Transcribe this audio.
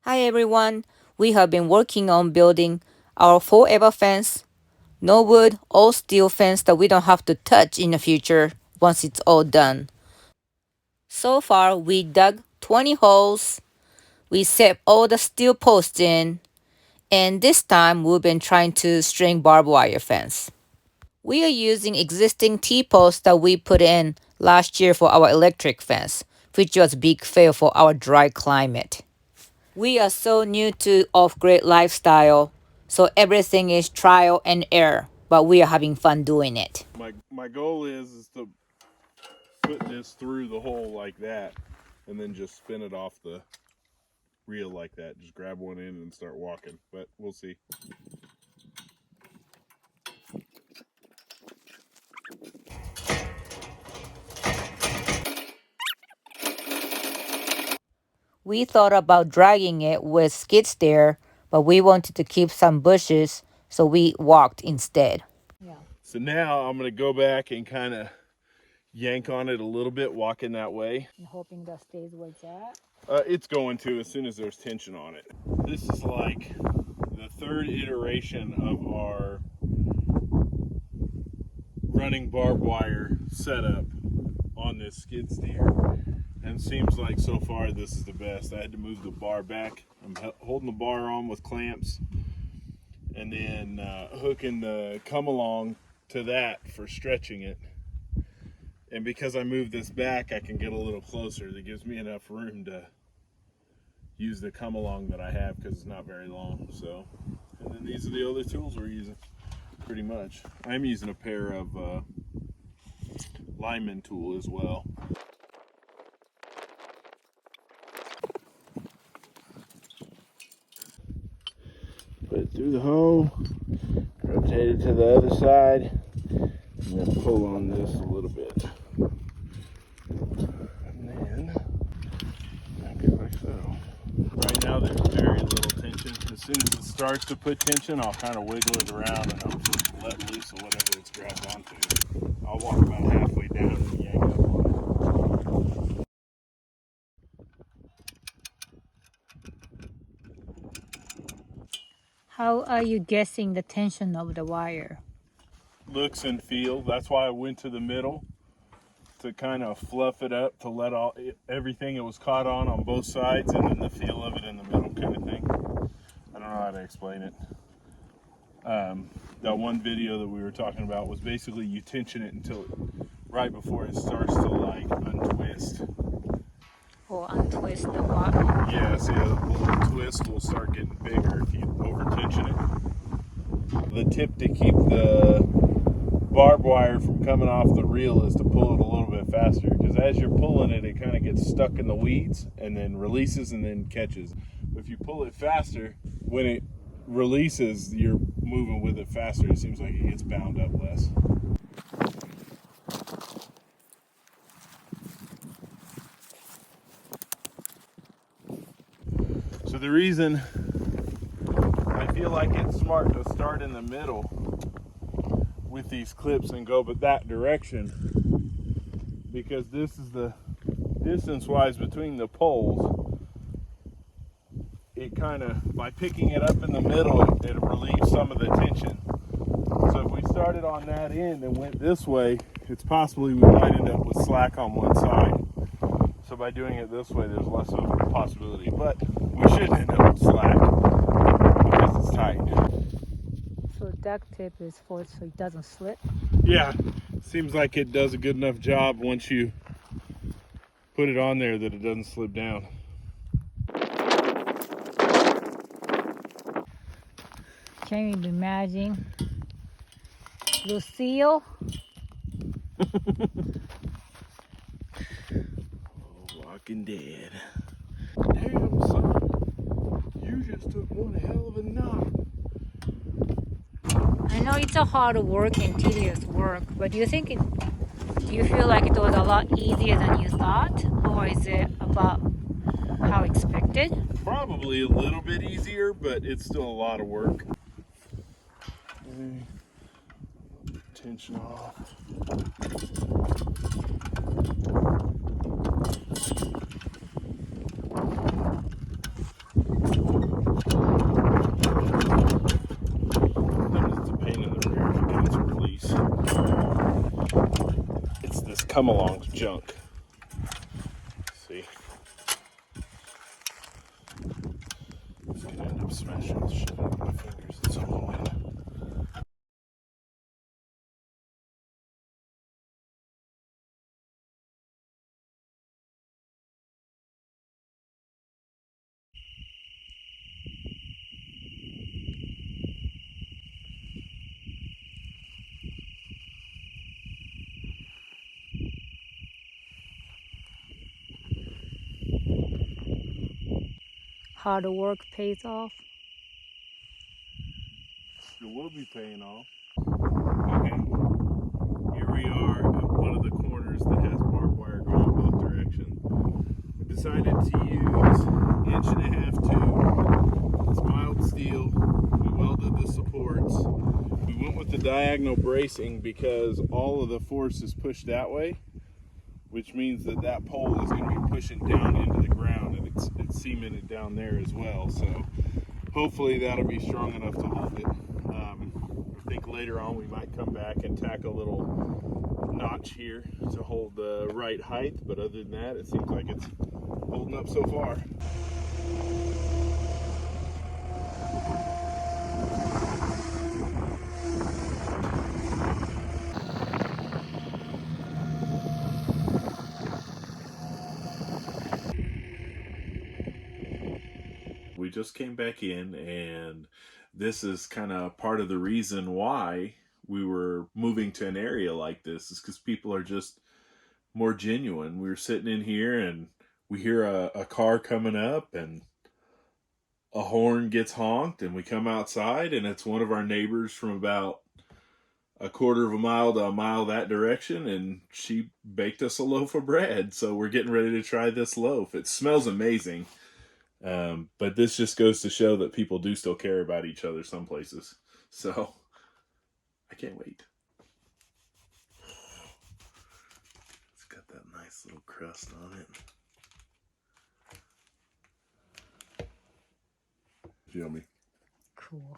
Hi everyone, we have been working on building our forever fence. No wood, all steel fence that we don't have to touch in the future once it's all done. So far we dug 20 holes, we set all the steel posts in, and this time we've been trying to string barbed wire fence. We are using existing T-posts that we put in last year for our electric fence, which was a big fail for our dry climate. We are so new to off-grid lifestyle, so everything is trial and error, but we are having fun doing it. My goal is to put this through the hole like that and then just spin it off the reel like that. Just grab one end and start walking, but we'll see. We thought about dragging it with skid steer, but we wanted to keep some bushes, so we walked instead. Yeah. So now I'm going to go back and kind of yank on it a little bit, walking that way. And hoping that stays where it's at. It's going to as soon as there's tension on it. This is like the third iteration of our running barbed wire setup on this skid steer, and seems like so far this is the best. I had to move the bar back. I'm holding the bar on with clamps and then hooking the Come-Along to that for stretching it. And because I moved this back, I can get a little closer. That gives me enough room to use the Come-Along that I have because it's not very long. So, and then these are the other tools we're using, pretty much. I'm using a pair of lineman tool as well. Put it through the hole, rotate it to the other side, and then pull on this a little bit. And then make it like so. Right now there's very little tension. As soon as it starts to put tension, I'll kind of wiggle it around and I'll just let loose of whatever it's grabbed onto. I'll walk about halfway down and yank up on it. How are you guessing the tension of the wire? Looks and feel. That's why I went to the middle, to kind of fluff it up, to let everything it was caught on both sides, and then the feel of it in the middle kind of thing. I don't know how to explain it. That one video that we were talking about was basically you tension it until right before it starts to like untwist. Or untwist the wire? Yeah, see, the little twist will start getting bigger if you over tension it. The tip to keep the barbed wire from coming off the reel is to pull it a little bit faster, because as you're pulling it, it kind of gets stuck in the weeds and then releases and then catches. But if you pull it faster, when it releases, you're moving with it faster. It seems like it gets bound up less. So the reason I feel like it's smart to start in the middle with these clips and go but that direction, because this is the distance wise between the poles. It kind of, by picking it up in the middle, it relieves some of the tension. So if we started on that end and went this way, it's possibly we might end up with slack on one side. So by doing it this way, there's less of a possibility, but we should end up with slack because it's tight. So duct tape is for it so it doesn't slip? Yeah, seems like it does a good enough job once you put it on there that it doesn't slip down. Can you imagine Lucille? Walking Dead. Damn, son, you just took one hell of a knot. I know it's a hard work and tedious work, but do you feel like it was a lot easier than you thought, or is it about how expected? Probably a little bit easier, but it's still a lot of work. Tension off. Come-Along's junk. See? It's gonna end up smashing the shit out of my fingers. It's unwind. Hard work pays off. It will be paying off. Okay, here we are at one of the corners that has barbed wire going both directions. We decided to use 1.5 tube. It's mild steel. We welded the supports. We went with the diagonal bracing because all of the force is pushed that way, which means that that pole is going to be pushing down into the ground, and it's cemented down there as well. So hopefully that'll be strong enough to hold it. I think later on we might come back and tack a little notch here to hold the right height, but other than that, it seems like it's holding up so far. We just came back in, and this is kind of part of the reason why we were moving to an area like this, is because people are just more genuine. We were sitting in here and we hear a car coming up and a horn gets honked, and we come outside and it's one of our neighbors from about a quarter of a mile to a mile that direction, and she baked us a loaf of bread. So we're getting ready to try this loaf. It smells amazing. But this just goes to show that people do still care about each other some places. So I can't wait. It's got that nice little crust on it. Yummy. Cool.